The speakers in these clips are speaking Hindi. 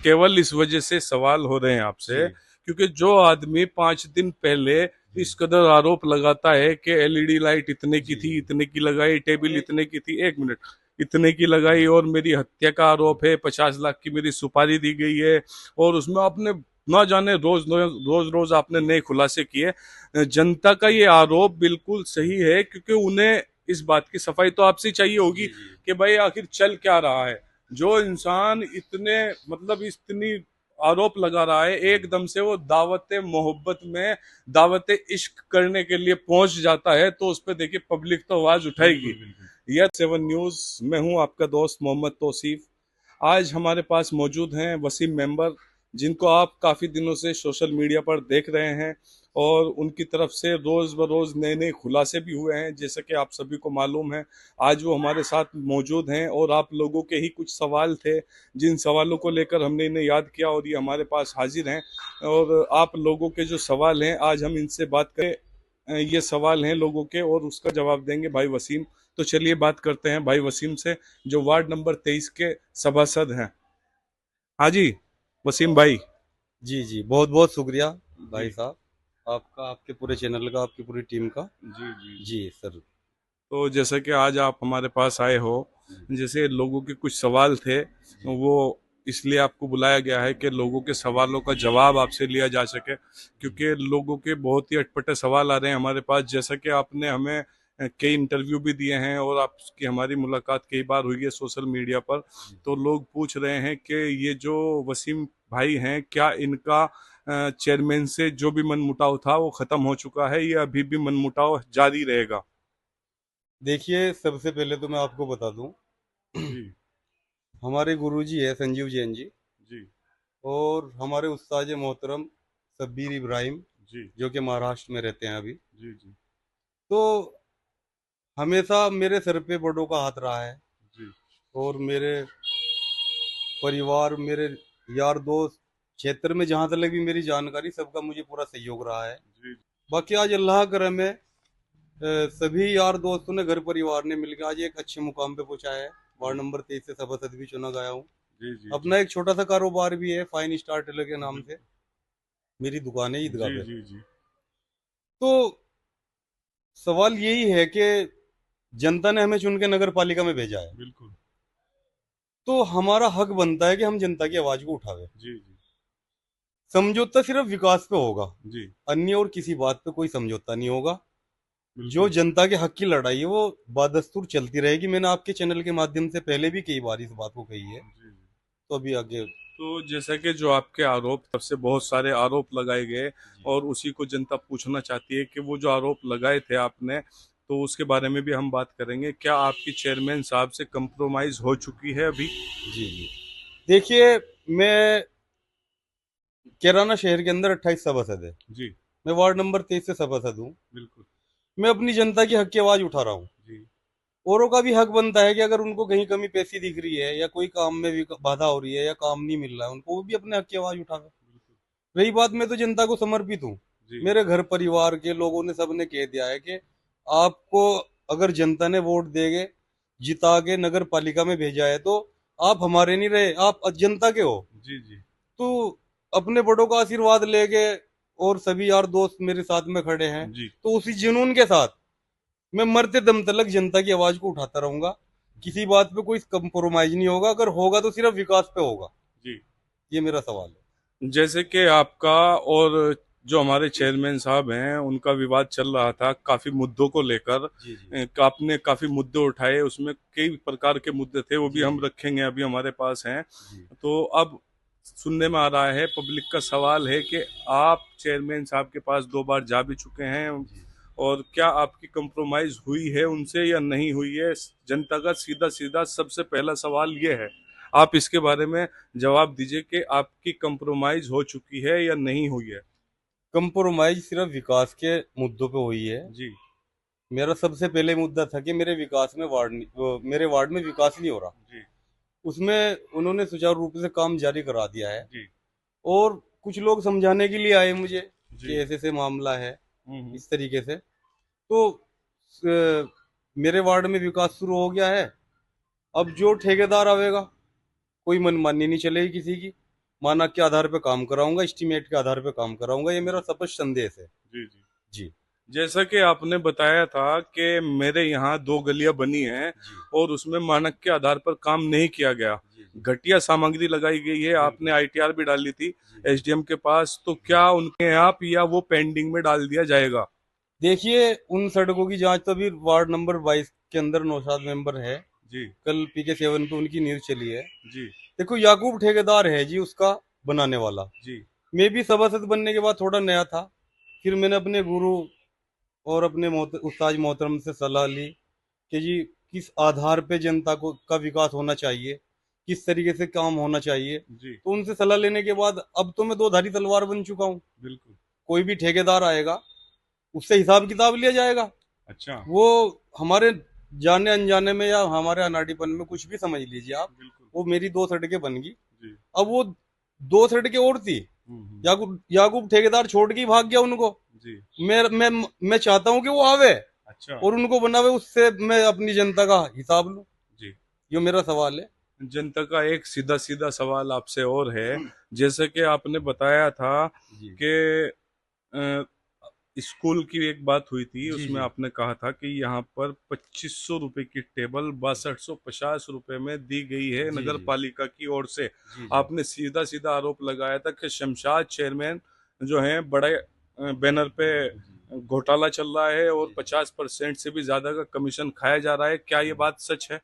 केवल इस वजह से सवाल हो रहे हैं आपसे जी क्योंकि जो आदमी 5 दिन पहले जी इस कदर आरोप लगाता है कि एलईडी लाइट इतने की जी थी, जी इतने की लगाई, टेबल ये इतने की थी, 1 मिनट, इतने की लगाई और मेरी हत्या का आरोप है, 50 लाख की मेरी सुपारी दी गई है और उसमें आपने ना जाने रोज रोज रोज आपने नए खुलासे किए। जनता का ये आरोप बिल्कुल सही है क्योंकि उन्हें इस बात की सफाई तो आपसे चाहिए होगी जी जी कि भाई आखिर चल क्या रहा है। जो इंसान इतने मतलब इतनी आरोप लगा रहा है एकदम से वो दावत मोहब्बत में दावत इश्क करने के लिए पहुंच जाता है तो उस पर देखिए पब्लिक तो आवाज उठाएगी। बिल्कुल बिल्कुल। यह 7 न्यूज में हूं आपका दोस्त मोहम्मद तौसीफ। आज हमारे पास मौजूद हैं वसीम मेंबर, जिनको आप काफ़ी दिनों से सोशल मीडिया पर देख रहे हैं और उनकी तरफ से रोज़ ब रोज़ नए नए खुलासे भी हुए हैं जैसा कि आप सभी को मालूम है। आज वो हमारे साथ मौजूद हैं और आप लोगों के ही कुछ सवाल थे जिन सवालों को लेकर हमने इन्हें याद किया और ये हमारे पास हाजिर हैं। और आप लोगों के जो सवाल हैं आज हम इनसे बात करें। ये सवाल हैं लोगों के और उसका जवाब देंगे भाई वसीम। तो चलिए बात करते हैं भाई वसीम से, जो वार्ड नंबर 23 के सभासद हैं। हाँ जी, वसीम भाई। जी जी, बहुत बहुत शुक्रिया जी भाई साहब, आपका, आपके पूरे चैनल का, आपकी पूरी टीम का। जी जी जी। जी सर। तो जैसा कि आज आप हमारे पास आए हो, जी जैसे लोगों के कुछ सवाल थे, जी वो इसलिए आपको बुलाया गया है कि लोगों के सवालों का जवाब आपसे लिया जा सके क्योंकि लोगों के बहुत ही अटपटे सवाल आ रहे हैं हमारे पास। जैसा कि आपने हमें कई इंटरव्यू भी दिए हैं और आपकी हमारी मुलाकात कई बार हुई है सोशल मीडिया पर। जी तो लोग पूछ रहे हैं कि ये जो वसीम भाई हैं क्या इनका चेयरमैन से जो भी मनमुटाव था वो खत्म हो चुका है या अभी भी मनमुटाव जारी रहेगा। देखिए, सबसे पहले तो मैं आपको बता दूं, जी हमारे गुरुजी है संजीव जैन जी, जी और हमारे उस्ताद मोहतरम सब्बीर इब्राहिम, जी जो कि महाराष्ट्र में रहते हैं अभी। जी जी तो हमेशा मेरे सर पे बड़ों का हाथ रहा है, जी और मेरे परिवार, मेरे यार दोस्त, क्षेत्र में जहाँ तक भी मेरी जानकारी, सबका मुझे पूरा सहयोग रहा है। जी बाकी आज अल्लाह का करम है, सभी यार दोस्तों ने, घर परिवार ने मिलकर आज एक अच्छे मुकाम पे पहुंचाया है। वार्ड जी नंबर 23 से सभासद भी चुना गया हूँ। जी जी जी अपना एक छोटा सा कारोबार भी है, फाइन स्टार टेलर के नाम से बिल्कुल। मेरी दुकान है ईदगाह जी पे। जी जी तो सवाल यही है कि जनता ने हमें चुन के नगर पालिका में भेजा है, बिल्कुल। तो हमारा हक बनता है कि हम जनता की आवाज को उठावे। जी जी समझौता सिर्फ विकास पे होगा, जी अन्य और किसी बात पे कोई समझौता नहीं होगा। जो बिल्कुल। जनता के हक की लड़ाई है वो बादस्तूर चलती रहेगी। मैंने आपके चैनल के माध्यम से पहले भी कई बार इस बात को कही है, जी जी। तो अभी आगे। तो जैसा कि जो आपके आरोप तब से बहुत सारे आरोप लगाए गए जी और उसी को जनता पूछना चाहती है कि वो जो आरोप लगाए थे आपने, तो उसके बारे में भी हम बात करेंगे। क्या आपकी चेयरमैन साहब से कंप्रोमाइज हो चुकी है अभी। जी जी। देखिए, मैं कैराना शहर के अंदर 28 सभासद है। जी मैं वार्ड नंबर 23 से सभासद हूँ। बिल्कुल। मैं अपनी जनता की हक की आवाज उठा रहा हूँ। जी औरों का भी हक बनता है कि अगर उनको कहीं कमी पेशी दिख रही है या कोई काम में भी बाधा हो रही है या काम नहीं मिल रहा है उनको, वो भी अपने हक की आवाज उठावे। बिल्कुल। रही बात, मैं तो जनता को समर्पित हूँ। जी मेरे घर परिवार के लोगों ने, सबने कह दिया है कि आपको अगर जनता ने वोट देगे, जिता के नगर पालिका में भेजा है, तो आप हमारे नहीं रहे, आप जनता के हो। जी जी तो अपने बड़ों का आशीर्वाद लेके, और सभी यार दोस्त मेरे साथ में खड़े हैं, जी तो उसी जुनून के साथ मैं मरते दम तक जनता की आवाज को उठाता रहूंगा। जी किसी बात पे कोई कंप्रोमाइज नहीं होगा, अगर होगा तो सिर्फ विकास पे होगा। जी। ये मेरा सवाल है। जैसे कि आपका और जो हमारे चेयरमैन साहब हैं उनका विवाद चल रहा था काफी मुद्दों को लेकर। जी जी आपने काफी मुद्दे उठाए, उसमें कई प्रकार के मुद्दे थे, वो भी जी हम जी रखेंगे, अभी हमारे पास हैं। जी तो अब सुनने में आ रहा है, पब्लिक का सवाल है कि आप चेयरमैन साहब के पास 2 बार जा भी चुके हैं जी और क्या आपकी कंप्रोमाइज हुई है उनसे या नहीं हुई है। जनता का सीधा सीधा सबसे पहला सवाल ये है, आप इसके बारे में जवाब दीजिए कि आपकी कंप्रोमाइज हो चुकी है या नहीं हुई है। कंप्रोमाइज सिर्फ विकास के मुद्दों पे हुई है। जी मेरा सबसे पहले मुद्दा था कि मेरे विकास में मेरे वार्ड में विकास नहीं हो रहा। जी उसमें उन्होंने सुचारू रूप से काम जारी करा दिया है, जी और कुछ लोग समझाने के लिए आए मुझे कि जी। ऐसे ऐसे मामला है, हम्म। इस तरीके से। तो मेरे वार्ड में विकास शुरू हो गया है। अब जो ठेकेदार आवेगा, कोई मनमानी नहीं चलेगी किसी की। मानक के आधार पे काम कराऊंगा, एस्टीमेट के आधार पे काम कराऊंगा। ये मेरा स्पष्ट संदेश है। जी जी। जी जैसा कि आपने बताया था कि मेरे यहाँ 2 गलियां बनी हैं जी और उसमें मानक के आधार पर काम नहीं किया गया, जी जी घटिया सामग्री लगाई गई है, आपने बिल्कुल आईटीआर भी डाली थी जी जी एसडीएम के पास, तो जी। क्या उनके आप या वो पेंडिंग में डाल दिया जाएगा? देखिए, उन सड़कों की जांच तो अभी वार्ड नंबर 22 के अंदर नौशाद मेंबर है। जी कल PK 7 पे उनकी न्यूज चली है। जी देखो, याकूब ठेकेदार है जी उसका बनाने वाला। जी मैं भी सभासद बनने के बाद थोड़ा नया था। फिर मैंने अपने गुरु और अपने उस्ताद मोहतरम से सलाह ली कि जी किस आधार पे जनता को का विकास होना चाहिए, किस तरीके से काम होना चाहिए। जी। तो उनसे सलाह लेने के बाद अब तो मैं दो धारी तलवार बन चुका हूँ। बिल्कुल। कोई भी ठेकेदार आएगा, उससे हिसाब किताब लिया जाएगा। अच्छा। वो हमारे जाने अनजाने में या हमारे अनाड़ीपन में कुछ भी समझ लीजिए आप। बिल्कुल। वो मेरी दो सड़कें बन गई। जी। अब वो दो सड़कें और थी। हम्म। याकूब याकूब ठेकेदार छोड़ के ही भाग गया उनको। जी। मैं चाहता हूँ कि वो आवे अच्छा। और उनको बनावे, उससे मैं अपनी जनता का हिसाब लूं। जी। ये मेरा सवाल है। जनता का एक सीधा सीधा सवाल आपसे और है, जैसे कि आपने बताया था जी कि अ, स्कूल की एक बात हुई थी, जी उसमें जी आपने कहा था कि यहाँ पर 2500 रुपए की टेबल 6250 रुपए में दी गई है जी नगर जी पालिका की ओर से। जी जी आपने सीधा सीधा आरोप लगाया था कि शमशाद चेयरमैन जो है बड़े बैनर पे जी घोटाला चल रहा है और जी जी। 50% से भी ज्यादा का कमीशन खाया जा रहा है, क्या ये बात सच है?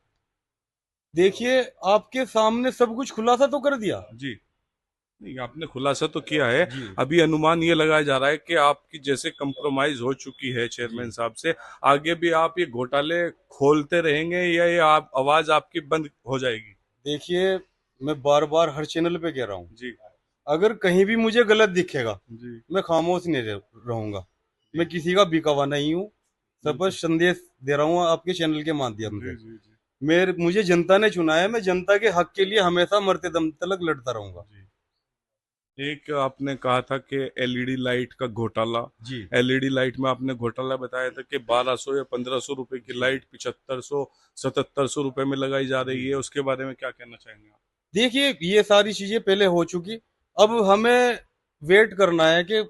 देखिए, आपके सामने सब कुछ खुलासा तो कर दिया। जी। नहीं, आपने खुलासा तो किया है। जी अभी अनुमान ये लगाया जा रहा है कि आपकी जैसे कंप्रोमाइज हो चुकी है जी। चेयरमैन साहब से, आगे भी आप ये घोटाले खोलते रहेंगे या ये आप आवाज आपकी बंद हो जाएगी? देखिए, मैं बार बार हर चैनल पे कह रहा हूँ, जी अगर कहीं भी मुझे गलत दिखेगा, जी मैं खामोश नहीं रहूंगा। जी मैं किसी का बिकावा नहीं हूँ। बिल्कुल। स्पष्ट संदेश दे रहा हूँ आपके चैनल के माध्यम जी से। जी जी मुझे जनता ने चुना है, मैं जनता के हक के लिए हमेशा मरते दम तक लड़ता रहूंगा। जी। एक आपने कहा था कि एलईडी लाइट का घोटाला, जी एलईडी लाइट में आपने घोटाला बताया था कि 1200 या 1500 रुपए की जी लाइट 7500 7700 रुपए में लगाई जा रही जी। है, उसके बारे में क्या कहना चाहेंगे आप? देखिए, ये सारी चीजें पहले हो चुकी। अब हमें वेट करना है कि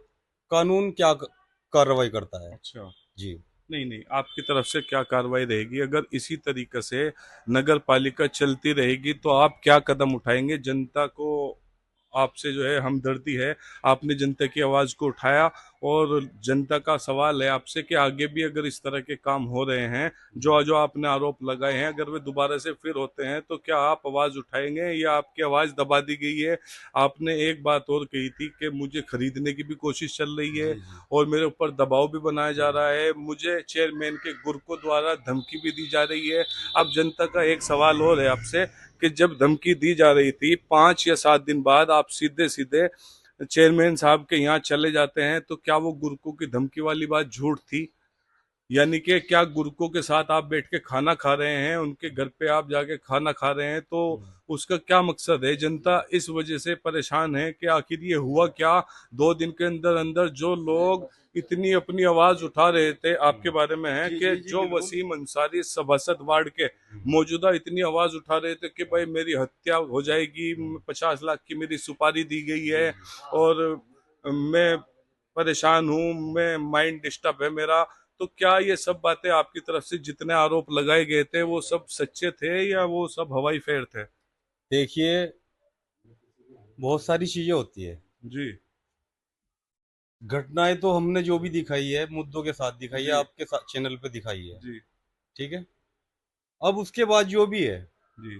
कानून क्या कार्रवाई करता है। अच्छा। जी नहीं नहीं, आपकी तरफ से क्या कार्रवाई रहेगी अगर इसी तरीके से नगर पालिका चलती रहेगी, तो आप क्या कदम उठाएंगे? जनता को आपसे जो है हमदर्दी है, आपने जनता की आवाज को उठाया और जनता का सवाल है आपसे कि आगे भी अगर इस तरह के काम हो रहे हैं, जो जो आपने आरोप लगाए हैं, अगर वे दोबारा से फिर होते हैं, तो क्या आप आवाज उठाएंगे या आपकी आवाज दबा दी गई है? आपने एक बात और कही थी कि मुझे खरीदने की भी कोशिश चल रही है जी जी और मेरे ऊपर दबाव भी बनाया जा जी रहा है, मुझे चेयरमैन के गुर्गों द्वारा धमकी भी दी जा रही है। जी अब जनता का एक सवाल और है आपसे कि जब धमकी दी जा रही थी, 5 या 7 दिन बाद आप सीधे सीधे चेयरमैन साहब के यहाँ चले जाते हैं, तो क्या वो गुर्गों की धमकी वाली बात झूठ थी? यानी कि क्या गुर्गों के साथ आप बैठ के खाना खा रहे हैं, उनके घर पे आप जाके खाना खा रहे हैं, तो उसका क्या मकसद है? जनता इस वजह से परेशान है कि आखिर ये हुआ क्या? 2 दिन के अंदर अंदर जो लोग इतनी अपनी आवाज उठा रहे थे, आपके बारे में है जी कि जी जी जो बिल्कुल। वसीम अंसारी सभासद वार्ड के मौजूदा इतनी आवाज उठा रहे थे कि भाई मेरी हत्या हो जाएगी, 50 लाख की मेरी सुपारी दी गई जी है जी और मैं परेशान हूँ, मैं माइंड डिस्टर्ब है मेरा, तो क्या ये सब बातें आपकी तरफ से जितने आरोप लगाए गए थे वो सब सच्चे थे या वो सब हवाई फेर थे? देखिए, बहुत सारी चीजें होती है। जी घटनाएं तो हमने जो भी दिखाई है मुद्दों के साथ दिखाई है, जी आपके साथ चैनल पे दिखाई है। जी ठीक है। अब उसके बाद जो भी है, जी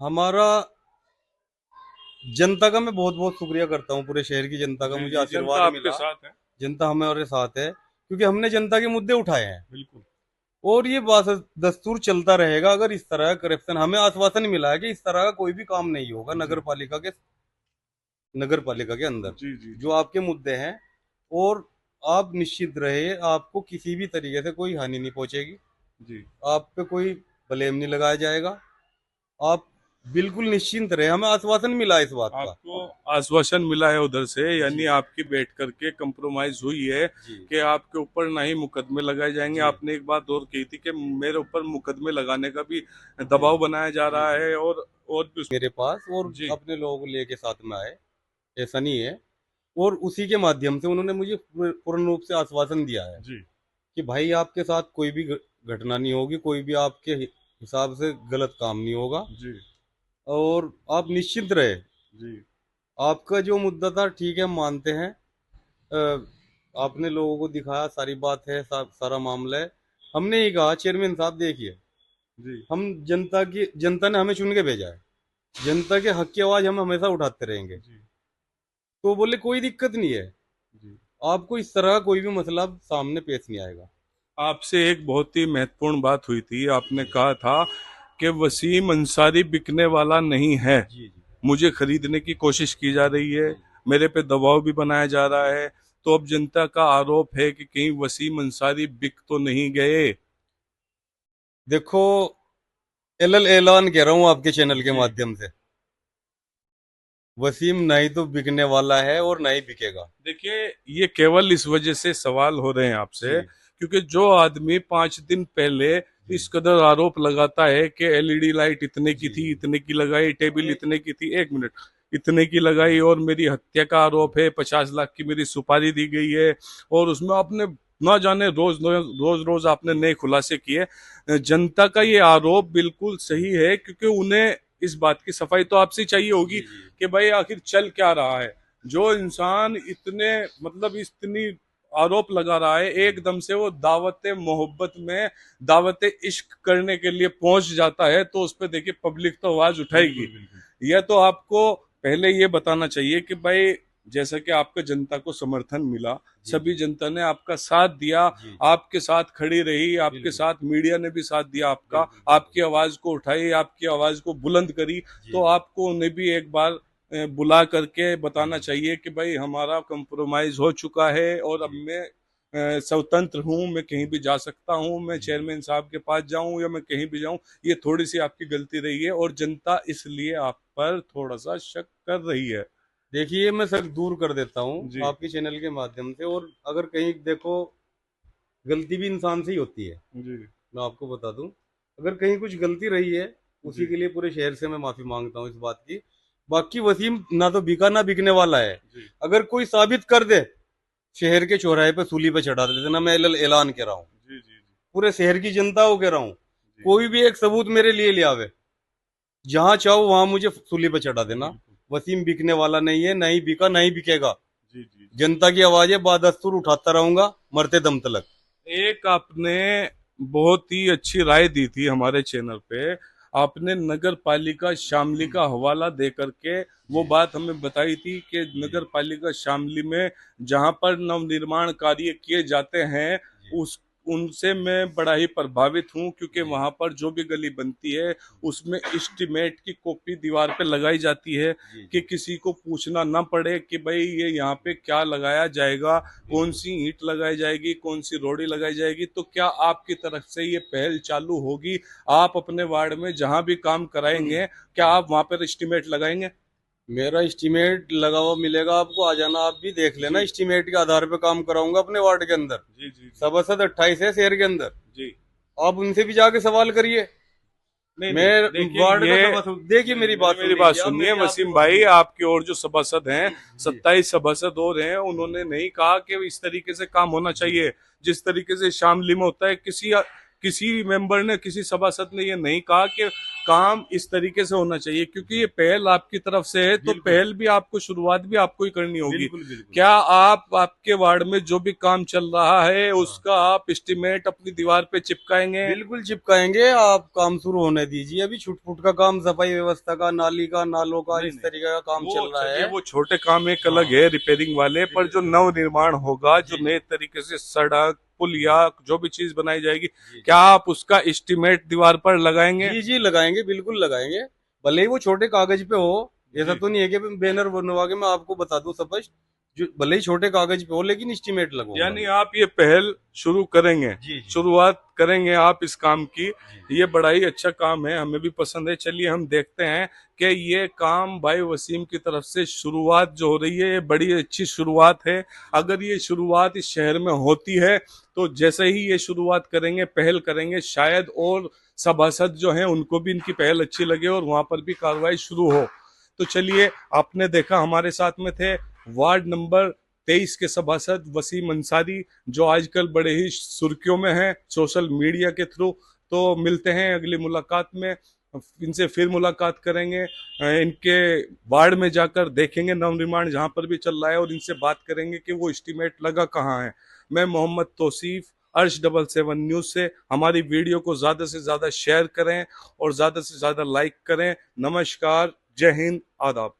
हमारा जनता का मैं बहुत बहुत शुक्रिया करता हूँ, पूरे शहर की जनता का जी मुझे जी। जनता आशीर्वाद आपके मिला। साथ है। जनता हमारे साथ है क्योंकि हमने जनता के मुद्दे उठाए हैं। बिल्कुल। और ये बात दस्तूर चलता रहेगा। अगर इस तरह का करप्शन, हमें आश्वासन मिला है कि इस तरह का कोई भी काम नहीं होगा जी नगर पालिका के अंदर। जी जी जो जी आपके मुद्दे हैं, और आप निश्चित रहे, आपको किसी भी तरीके से कोई हानि नहीं पहुंचेगी। जी। आप पे कोई ब्लेम नहीं लगाया जाएगा। आप बिल्कुल निश्चिंत रहे, हमें आश्वासन मिला है इस बात का। आपको आश्वासन मिला है उधर से, यानी जी आपकी बैठ करके कंप्रोमाइज हुई है जी कि आपके ऊपर ना ही मुकदमे लगाए जाएंगे। जी आपने एक बात और कही थी कि मेरे ऊपर मुकदमे लगाने का भी जी दबाव बनाया जा जी रहा जी है और और भी मेरे पास, और जी अपने लोगों को लेके साथ में आए, ऐसा नहीं है। और उसी के माध्यम से उन्होंने मुझे पूर्ण रूप से आश्वासन दिया है जी कि भाई आपके साथ कोई भी घटना नहीं होगी, कोई भी आपके हिसाब से गलत काम नहीं होगा, जी और आप निश्चिंत रहे। जी आपका जो मुद्दा था ठीक है, हम मानते हैं। आपने लोगों को दिखाया, सारी बात है, सारा मामला है। हमने ये कहा चेयरमैन साहब देखिए, जी हम जनता ने हमें चुन के भेजा है, जनता के हक की आवाज हम हमेशा उठाते रहेंगे। जी तो बोले कोई दिक्कत नहीं है, जी। आपको इस तरह का कोई भी मसला सामने पेश नहीं आएगा। आपसे एक बहुत ही महत्वपूर्ण बात हुई थी, आपने कहा था कि वसीम अंसारी बिकने वाला नहीं है, जी जी मुझे खरीदने की कोशिश की जा रही है, जी मेरे पे दबाव भी बनाया जा रहा जी। है। तो अब जनता का आरोप है कि कहीं वसीम अंसारी बिक तो नहीं गए। देखो, एल ऐलान कह रहा हूँ आपके चैनल के जी माध्यम से, वसीम नहीं तो बिकने वाला है और नहीं बिकेगा। देखिए, ये केवल इस वजह से सवाल हो रहे हैं आपसे जी क्योंकि जो आदमी 5 दिन पहले जी इस कदर आरोप लगाता है कि एलईडी लाइट इतने की जी थी, जी। इतने की लगाई, टेबल ये इतने की थी, 1 मिनट, इतने की लगाई और मेरी हत्या का आरोप है, 50 लाख की मेरी सुपारी दी गई है, और उसमें आपने ना जाने रोज रोज रोज आपने नए खुलासे किए। जनता का ये आरोप बिल्कुल सही है क्योंकि उन्हें इस बात की सफाई तो आपसे चाहिए होगी जी जी कि भाई आखिर चल क्या रहा है। जो इंसान इतने मतलब इतनी आरोप लगा रहा है, एकदम से वो दावत मोहब्बत में दावत इश्क करने के लिए पहुंच जाता है, तो उस पर देखिए पब्लिक तो आवाज बिल्कुल उठाएगी। बिल्कुल। यह तो आपको पहले ये बताना चाहिए कि भाई जैसा कि आपका जनता को समर्थन मिला, जी सभी जी जनता ने आपका साथ दिया, जी जी। आपके साथ खड़ी रही, आपके बिल्कुल साथ मीडिया ने भी साथ दिया आपका, बिल्कुल बिल्कुल। आपकी आवाज को उठाई, आपकी आवाज को बुलंद करी, जी तो जी आपको उन्हें भी एक बार बुला करके बताना जी चाहिए कि भाई हमारा कंप्रोमाइज हो चुका है और अब जी मैं स्वतंत्र हूँ, मैं कहीं भी जा सकता हूँ, मैं जी। चेयरमैन साहब के पास जाऊं या मैं कहीं भी जाऊं। ये थोड़ी सी आपकी गलती रही है और जनता इसलिए आप पर थोड़ा सा शक कर रही है। देखिए, मैं शक दूर कर देता हूँ जी आपके चैनल के माध्यम से। और अगर कहीं देखो, गलती भी इंसान से ही होती है, जी मैं आपको बता दूं। अगर कहीं कुछ गलती रही है, उसी जी के लिए पूरे शहर से मैं माफी मांगता हूँ इस बात की। बाकी वसीम ना तो बिका ना बिकने वाला है। जी अगर कोई साबित कर दे, शहर के चौराहे पे सूली पे चढ़ा देते ना, मैं ऐलान कर रहा हूँ, जी जी पूरे शहर की जनता को कह रहा हूँ, जी कोई भी एक सबूत मेरे लिए ले आवे, जहां चाहो वहां मुझे सूली पे चढ़ा देना। बिल्कुल। वसीम बिकने वाला नहीं है, नहीं बिका नहीं बिकेगा। जी जी जी। जनता की आवाजें बादस्तूर उठाता रहूंगा, मरते दम तक। एक आपने बहुत ही अच्छी राय दी थी हमारे चैनल पे, आपने नगर पालिका शामली का हवाला दे करके वो जी बात हमें बताई थी कि जी नगर पालिका शामली में जहां पर नवनिर्माण कार्य किए जाते हैं जी उस उनसे मैं बड़ा ही प्रभावित हूं क्योंकि जी वहां पर जो भी गली बनती है उसमें एस्टीमेट की कॉपी दीवार पे लगाई जाती है जी कि जी। किसी को पूछना ना पड़े कि भाई ये यहाँ पे क्या लगाया जाएगा, कौन बिल्कुल। सी ईंट लगाई जाएगी, कौन सी रोड़ी लगाई जाएगी। तो क्या आपकी तरफ से ये पहल चालू होगी? आप अपने वार्ड में जहां भी काम कराएंगे क्या आप वहां पर एस्टीमेट लगाएंगे? मेरा एस्टीमेट लगा हुआ मिलेगा आपको, आ जाना, आप भी देख लेना। जी एस्टीमेट के आधार पे काम कराऊंगा अपने वार्ड के अंदर। जी जी जी सभासद 28 है शहर के अंदर, जी। आप उनसे भी जाके सवाल करिए। नहीं नहीं, मैं देखिए वार्ड का ये सभासद, देखिए मेरी बात सुन मेरी बात लीजिए, अब सुनिए मेरी आपकी वसीम बात भाई, सुनिए। आपकी और जो सभासद हैं, जी 27 सभासद और हैं, उन्होंने नहीं कहा कि इस तरीके से काम होना जी चाहिए जिस तरीके से शामली में होता है। किसी मेंबर ने, किसी सभासद ने ये नहीं कहा कि काम इस तरीके से होना चाहिए, क्योंकि ये पहल आपकी तरफ से है तो बिल्कुल पहल भी आपको, शुरुआत भी आपको ही करनी होगी। बिल्कुल बिल्कुल। क्या आप आपके वार्ड में जो भी काम चल रहा है हाँ, उसका आप एस्टीमेट अपनी दीवार पे चिपकाएंगे? बिल्कुल चिपकाएंगे। आप काम शुरू होने दीजिए, अभी छुटपुट का काम, सफाई व्यवस्था का, नाली का, नालों का, नहीं इस नहीं, तरीके का काम वो चल रहा चलिए है। वो छोटे काम एक हाँ, अलग है रिपेयरिंग वाले, पर जो बिल्कुल। नव निर्माण होगा, जो जी नए जी तरीके से सड़क पुल या जो भी चीज बनाई जाएगी, जी क्या जी आप उसका एस्टीमेट दीवार पर लगाएंगे? जी जी लगाएंगे, बिल्कुल लगाएंगे। भले ही वो छोटे कागज पे हो, ऐसा जी तो नहीं है कि बैनर बनवा के मैं आपको बता दूं स्पष्ट। जो भले ही छोटे कागज पे हो लेकिन एस्टिमेट लगवाऊंगा यानी मैं। आप ये पहल शुरू करेंगे, जी जी शुरुआत करेंगे आप इस काम की। जी ये बड़ा ही अच्छा काम है, हमें भी पसंद है। चलिए हम देखते हैं कि ये काम भाई वसीम की तरफ से शुरुआत जो हो रही है, ये बड़ी अच्छी शुरुआत है। अगर ये शुरुआत इस शहर में होती है तो जैसे ही ये शुरुआत करेंगे, पहल करेंगे, शायद और सभासद जो हैं उनको भी इनकी पहल अच्छी लगे और वहां पर भी कार्रवाई शुरू हो। तो चलिए, आपने देखा हमारे साथ में थे वार्ड नंबर 23 के सभासद वसीम अंसारी, जो आजकल बड़े ही सुर्खियों में हैं सोशल मीडिया के थ्रू। तो मिलते हैं अगली मुलाकात में, इनसे फिर मुलाकात करेंगे, इनके वार्ड में जाकर देखेंगे नवनिर्माण जहां पर भी चल रहा है और इनसे बात करेंगे कि वो एस्टीमेट लगा कहाँ है। मैं मोहम्मद तौसीफ, अर्श 77 न्यूज से। हमारी वीडियो को ज्यादा से ज्यादा शेयर करें और ज्यादा से ज्यादा लाइक करें। नमस्कार, जय हिंद, आदाब।